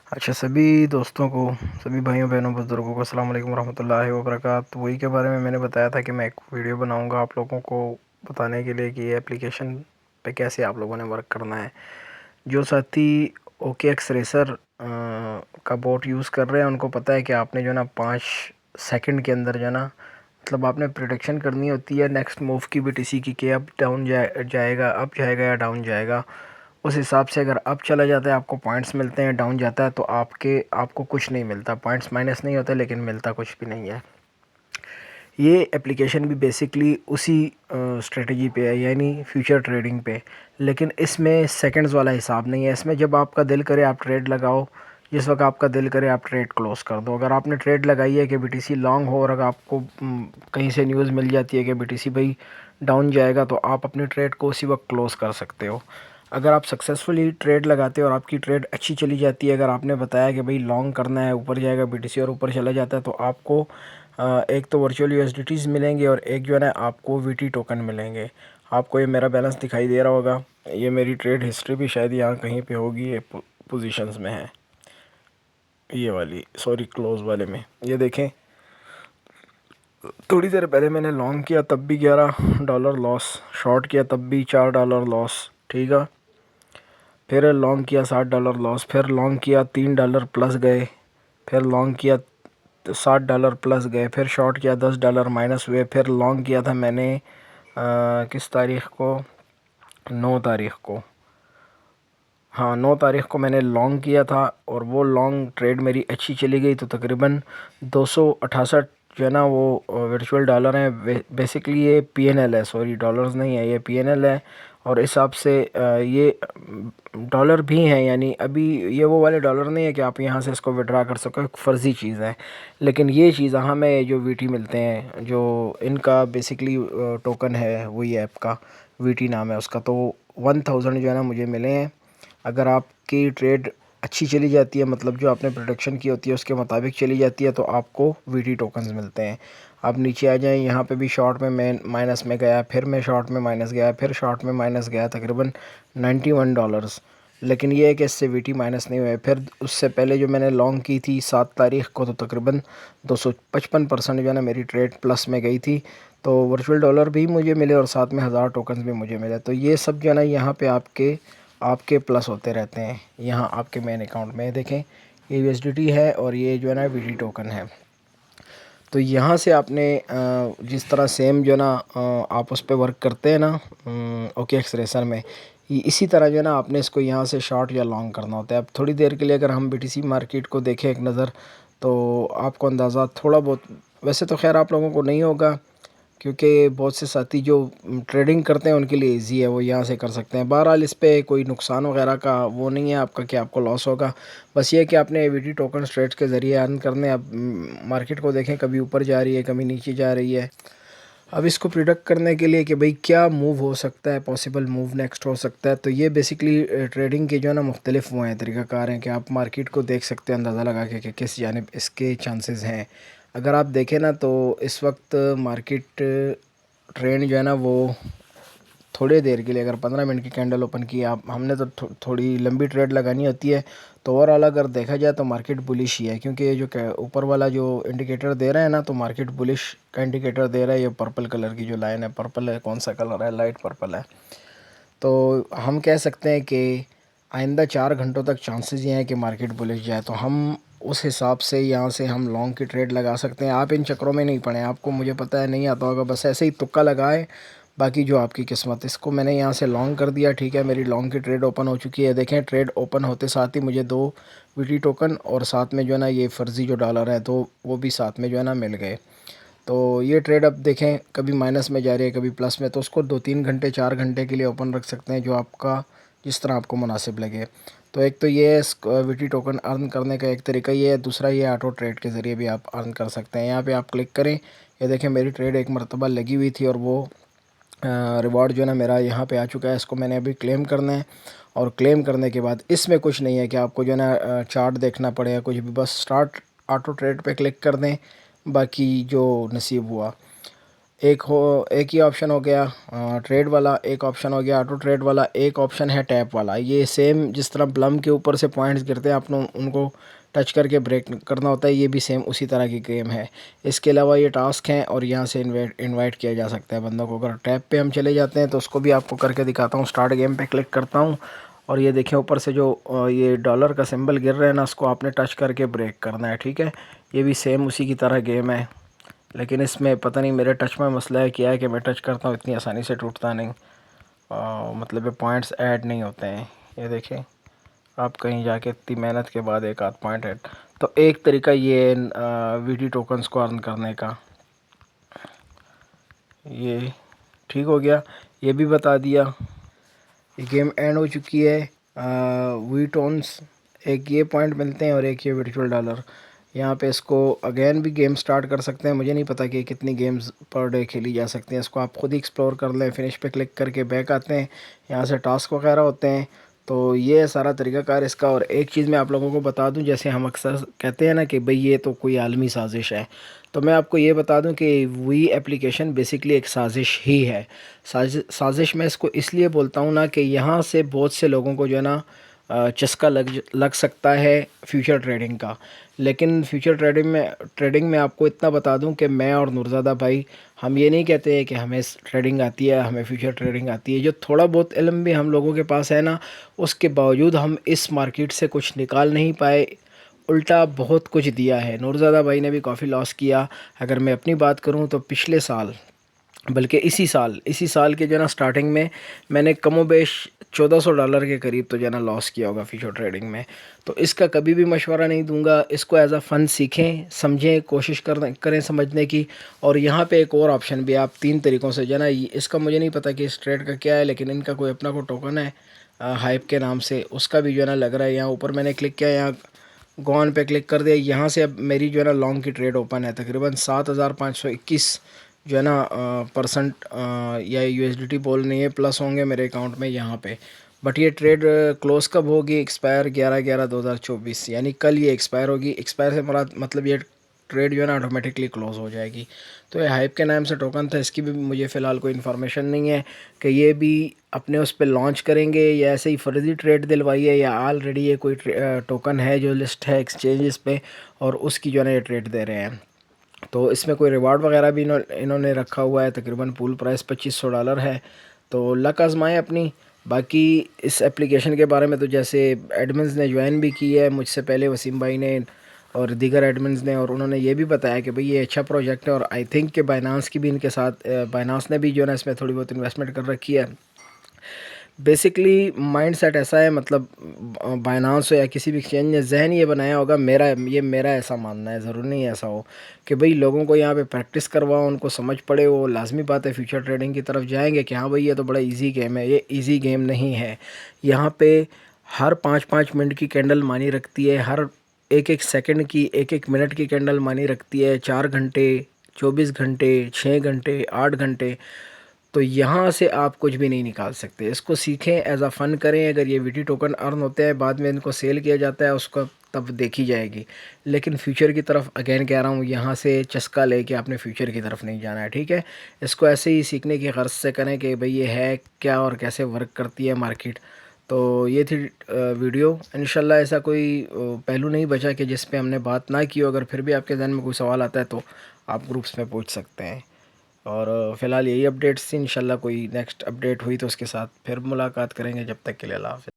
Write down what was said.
अच्छा, सभी दोस्तों को, सभी भाइयों बहनों बुजुर्गों को अस्सलाम वालेकुम रहमतुल्लाहि व बरकातहू। वही के बारे में मैंने बताया था कि मैं एक वीडियो बनाऊंगा आप लोगों को बताने के लिए कि ये एप्लीकेशन पे कैसे आप लोगों ने वर्क करना है। जो साथी OKX रेसर का बोट यूज़ कर रहे हैं उनको पता है कि आपने जो है ना 5 सेकंड के अंदर जो है ना, मतलब आपने प्रिडिक्शन करनी होती है नेक्स्ट मूव की BTC की कि अप डाउन जाएगा, अप जाएगा या डाउन जाएगा। उस हिसाब से अगर अप चला जाता है आपको पॉइंट्स मिलते हैं, डाउन जाता है तो आपको कुछ नहीं मिलता, पॉइंट्स माइनस नहीं होते लेकिन मिलता कुछ भी नहीं है। ये एप्लीकेशन भी बेसिकली उसी स्ट्रेटजी पे है, यानी फ्यूचर ट्रेडिंग पे। लेकिन इसमें सेकंड्स वाला हिसाब नहीं है। इसमें जब आपका दिल करे आप ट्रेड लगाओ, जिस वक्त आपका दिल करे आप ट्रेड क्लोज कर दो। अगर आपने ट्रेड लगाई है कि BTC लॉन्ग हो और अगर आपको कहीं से न्यूज़ मिल जाती है कि BTC भाई डाउन जाएगा तो आप अपने ट्रेड को उसी वक्त क्लोज कर सकते हो। अगर आप सक्सेसफुली ट्रेड लगाते हो और आपकी ट्रेड अच्छी चली जाती है, अगर आपने बताया कि भाई लॉन्ग करना है, ऊपर जाएगा BTC और ऊपर चला जाता है, तो आपको एक तो वर्चुअल USDTs मिलेंगे और एक जो है ना आपको VT टोकन मिलेंगे। आपको ये मेरा बैलेंस दिखाई दे रहा होगा, ये मेरी ट्रेड हिस्ट्री भी शायद यहाँ कहीं पे होगी, ये पोजीशंस में है, ये वाली सॉरी क्लोज वाले में। ये देखें, थोड़ी देर पहले मैंने लॉन्ग किया तब भी $11 लॉस, शॉर्ट किया तब भी $4 लॉस, ठीक है। फिर लॉन्ग किया $60 लॉस, फिर लॉन्ग किया $3 प्लस गए, फिर लॉन्ग किया $60 प्लस गए, फिर शॉर्ट किया $10 माइनस हुए, फिर लॉन्ग किया था मैंने किस तारीख़ को, 9 तारीख़ को, हाँ 9 तारीख़ को मैंने लॉन्ग किया था और वो लॉन्ग ट्रेड मेरी अच्छी चली गई। तो तकरीबन 268 जो है ना वो वर्चुअल डॉलर हैं। बेसिकली ये PNL है, सॉरी डॉलर्स नहीं है, ये PNL है। और इस हिसाब से ये डॉलर भी हैं, यानी अभी ये वो वाले डॉलर नहीं है कि आप यहाँ से इसको विड्रा कर सको, एक फ़र्ज़ी चीज़ है। लेकिन ये चीज़ हमें जो VT मिलते हैं, जो इनका बेसिकली टोकन है, वही ऐप का VT नाम है उसका, तो 1000 जो है ना मुझे मिले हैं। अगर आपकी ट्रेड अच्छी चली जाती है, मतलब जो आपने प्रोडक्शन की होती है उसके मुताबिक चली जाती है, तो आपको VT टोकन्स मिलते हैं। आप नीचे आ जाएं, यहाँ पे भी शॉर्ट में मैं माइनस में गया, फिर मैं शॉर्ट में माइनस गया, फिर शॉर्ट में माइनस गया, तकरीबन $91। लेकिन ये है कि इससे VT माइनस नहीं हुए। फिर उससे पहले जो मैंने लॉन्ग की थी 7 तारीख़ को, तो तकरीबन 255% जो है ना मेरी ट्रेड प्लस में गई थी। तो वर्चुअल डॉलर भी मुझे मिले और साथ में 1000 टोकन्स भी मुझे मिले। तो ये सब जो है ना यहाँ पे आपके प्लस होते रहते हैं। यहाँ आपके मेन अकाउंट में देखें, ये USDT है और ये जो है ना VT टोकन है। तो यहाँ से आपने जिस तरह सेम जो है ना आप उस पर वर्क करते हैं ना OKX रेसर में, इसी तरह जो है ना आपने इसको यहाँ से शॉर्ट या लॉन्ग करना होता है। अब थोड़ी देर के लिए अगर हम BTC मार्केट को देखें एक नज़र, तो आपको अंदाज़ा थोड़ा बहुत, वैसे तो खैर आप लोगों को नहीं होगा क्योंकि बहुत से साथी जो ट्रेडिंग करते हैं उनके लिए इजी है, वो यहाँ से कर सकते हैं। बहरहाल इस पे कोई नुकसान वगैरह का वो नहीं है आपका कि आपको लॉस होगा। बस ये है कि आपने VT टोकन ट्रेड्स के ज़रिए अर्न करने। अब मार्केट को देखें, कभी ऊपर जा रही है, कभी नीचे जा रही है। अब इसको प्रिडिक्ट करने के लिए कि भाई क्या मूव हो सकता है, पॉसिबल मूव नेक्स्ट हो सकता है, तो ये बेसिकली ट्रेडिंग के जो है ना मुख्तलिफ वो हैं, तरीक़ाकार हैं कि आप मार्केट को देख सकते हैं अंदाज़ा लगा के कि किस जानिब इसके चांसेस हैं। अगर आप देखें ना तो इस वक्त मार्केट ट्रेंड जो है ना वो थोड़ी देर के लिए, अगर 15 मिनट की कैंडल ओपन की आप, हमने तो थोड़ी लंबी ट्रेड लगानी होती है, तो ओवरऑल अगर देखा जाए तो मार्केट बुलिश ही है। क्योंकि ये जो ऊपर वाला जो इंडिकेटर दे रहा है ना, तो मार्केट बुलिश का इंडिकेटर दे रहा है। ये पर्पल कलर की जो लाइन है, पर्पल है, कौन सा कलर है, लाइट पर्पल है। तो हम कह सकते हैं कि आइंदा 4 घंटों तक चांसेस ये हैं कि मार्केट बुलिश जाए। तो हम उस हिसाब से यहाँ से हम लॉन्ग की ट्रेड लगा सकते हैं। आप इन चक्करों में नहीं पड़े, आपको मुझे पता है नहीं आता होगा, बस ऐसे ही तुक्का लगाए, बाकी जो आपकी किस्मत। इसको मैंने यहाँ से लॉन्ग कर दिया, ठीक है, मेरी लॉन्ग की ट्रेड ओपन हो चुकी है। देखें, ट्रेड ओपन होते साथ ही मुझे 2 VT टोकन और साथ में जो है ना ये फ़र्ज़ी जो डॉलर है, तो वो भी साथ में जो है ना मिल गए। तो ये ट्रेड अब देखें, कभी माइनस में जा रही है, कभी प्लस में, तो उसको 2-3 घंटे 4 घंटे के लिए ओपन रख सकते हैं, जो आपका जिस तरह आपको मुनासिब लगे। तो एक तो ये है VT टोकन अर्न करने का एक तरीका ये है। दूसरा ये ऑटो ट्रेड के ज़रिए भी आप अर्न कर सकते हैं। यहाँ पे आप क्लिक करें, ये देखें मेरी ट्रेड एक मरतबा लगी हुई थी और वो रिवॉर्ड जो है ना मेरा यहाँ पे आ चुका है। इसको मैंने अभी क्लेम करना है और क्लेम करने के बाद इसमें कुछ नहीं है कि आपको जो है ना चार्ट देखना पड़ेगा कुछ भी, बस स्टार्ट ऑटो ट्रेड पे क्लिक कर दें, बाकी जो नसीब हुआ। एक ही ऑप्शन हो गया ट्रेड वाला, एक ऑप्शन हो गया ऑटो ट्रेड वाला, एक ऑप्शन है टैप वाला। ये सेम जिस तरह प्लम के ऊपर से पॉइंट्स गिरते हैं आपने उनको टच करके ब्रेक करना होता है, ये भी सेम उसी तरह की गेम है। इसके अलावा ये टास्क हैं और यहाँ से इनवाइट किया जा सकता है बंदों को। अगर टैप पे हम चले जाते हैं तो उसको भी आपको करके दिखाता हूँ। स्टार्ट गेम पे क्लिक करता हूँ और ये देखें ऊपर से जो ये डॉलर का सिंबल गिर रहा है ना, उसको आपने टच करके ब्रेक करना है, ठीक है। ये भी सेम उसी की तरह गेम है, लेकिन इसमें पता नहीं मेरे टच में मसला है क्या है कि मैं टच करता हूँ इतनी आसानी से टूटता नहीं। मतलब ये पॉइंट्स ऐड नहीं होते हैं। ये देखें आप कहीं जाके इतनी मेहनत के बाद एक आध पॉइंट ऐड। तो एक तरीका ये वीडी टोकन्स को अर्न करने का, ये ठीक हो गया। ये भी बता दिया। ये गेम एंड हो चुकी है। वी टोन्स एक ये पॉइंट मिलते हैं और एक ये वर्चुअल डॉलर। यहाँ पे इसको अगेन भी गेम स्टार्ट कर सकते हैं। मुझे नहीं पता कि कितनी गेम्स पर डे खेली जा सकती हैं, इसको आप खुद ही एक्सप्लोर कर लें। फिनिश पे क्लिक करके बैक आते हैं, यहाँ से टास्क वगैरह होते हैं। तो ये सारा तरीक़ाकार इसका। और एक चीज़ मैं आप लोगों को बता दूं, जैसे हम अक्सर कहते हैं ना कि भाई ये तो कोई आलमी साजिश है, तो मैं आपको ये बता दूं कि वी एप्लीकेशन बेसिकली एक साजिश ही है। साजिश मैं इसको इसलिए बोलता हूँ ना कि यहाँ से बहुत से लोगों को जो है ना चस्का लग सकता है फ्यूचर ट्रेडिंग का। लेकिन फ्यूचर ट्रेडिंग में आपको इतना बता दूं कि मैं और नूरज़ादा भाई हम ये नहीं कहते हैं कि हमें ट्रेडिंग आती है, हमें फ्यूचर ट्रेडिंग आती है। जो थोड़ा बहुत इल्म भी हम लोगों के पास है ना, उसके बावजूद हम इस मार्केट से कुछ निकाल नहीं पाए, उल्टा बहुत कुछ दिया है। नूरज़ादा भाई ने भी काफ़ी लॉस किया। अगर मैं अपनी बात करूं तो पिछले साल, बल्कि इसी साल के जो है ना स्टार्टिंग में मैंने कमोबेश $1400 के करीब तो जो है ना लॉस किया होगा फ्यूचर ट्रेडिंग में। तो इसका कभी भी मशवरा नहीं दूंगा। इसको एज अ फ़न सीखें, समझें, कोशिश करें समझने की। और यहाँ पे एक और ऑप्शन भी, आप 3 तरीक़ों से जो है ना, इसका मुझे नहीं पता कि इस ट्रेड का क्या है, लेकिन इनका कोई अपना को टोकन है हाइप के नाम से, उसका भी जो है ना लग रहा है। यहाँ ऊपर मैंने क्लिक किया, यहाँ गॉन पे क्लिक कर दिया। यहाँ से अब मेरी जो है ना लॉन्ग की ट्रेड ओपन है। तकरीबन 7521 जो है ना परसेंट या यूएसडीटी बोल नहीं है प्लस होंगे मेरे अकाउंट में यहाँ पे। बट ये ट्रेड क्लोज़ कब होगी? एक्सपायर 11/11/2024, यानी कल ये एक्सपायर होगी। एक्सपायर से मतलब ये ट्रेड जो है ना ऑटोमेटिकली क्लोज़ हो जाएगी। तो ये हाइप के नाम से टोकन था, इसकी भी मुझे फ़िलहाल कोई इन्फॉर्मेशन नहीं है कि ये भी अपने उस पर लॉन्च करेंगे या ऐसे ही फ़र्ज़ी ट्रेड दिलवाई है, या ऑलरेडी ये कोई टोकन है जो लिस्ट है एक्सचेंजेस पे और उसकी जो है ना ये ट्रेड दे रहे हैं। तो इसमें कोई रिवार्ड वगैरह भी इन्होंने रखा हुआ है। तकरीबन पूल प्राइस $2500 है। तो लक आजमाएँ अपनी। बाकी इस एप्लीकेशन के बारे में तो जैसे एडमिन्स ने ज्वाइन भी की है मुझसे पहले, वसीम भाई ने और दीगर एडमिन्स ने, और उन्होंने ये भी बताया कि भाई ये अच्छा प्रोजेक्ट है। और आई थिंक कि बाइनांस की भी इनके साथ, बाइनांस ने भी जो है ना इसमें थोड़ी बहुत इन्वेस्टमेंट कर रखी है। बेसिकली माइंड सेट ऐसा है, मतलब बाइनांस हो या किसी भी एक्सचेंज ने जहन ये बनाया होगा, मेरा ऐसा मानना है, ज़रूरी नहीं ऐसा हो, कि भाई लोगों को यहाँ पे प्रैक्टिस करवाओ, उनको समझ पड़े, वो लाजमी बात है फ्यूचर ट्रेडिंग की तरफ जाएंगे कि हाँ भाई ये तो बड़ा इजी गेम है। ये इजी गेम नहीं है। यहाँ पे हर 5-5 मिनट की कैंडल मानी रखती है, हर 1-1 सेकंड की, 1-1 मिनट की कैंडल मानी रखती है। 4 घंटे, 24 घंटे, 6 घंटे, 8 घंटे। तो यहाँ से आप कुछ भी नहीं निकाल सकते। इसको सीखें, एज अ फ़न करें। अगर ये वीटी टोकन अर्न होते हैं, बाद में इनको सेल किया जाता है, उसको तब देखी जाएगी। लेकिन फ्यूचर की तरफ अगेन कह रहा हूँ, यहाँ से चस्का लेके आपने फ्यूचर की तरफ नहीं जाना है, ठीक है। इसको ऐसे ही सीखने की गर्ज से करें कि भाई ये है क्या और कैसे वर्क करती है मार्केट। तो ये थी वीडियो। इंशाल्लाह ऐसा कोई पहलू नहीं बचा कि जिस पे हमने बात ना की हो। अगर फिर भी आपके ज़हन में कोई सवाल आता है तो आप ग्रुप्स में पूछ सकते हैं। और फ़िलहाल यही अपडेट्स थी। इंशाल्लाह कोई नेक्स्ट अपडेट हुई तो उसके साथ फिर मुलाकात करेंगे। जब तक के लिए अल्लाह हाफ़िज़।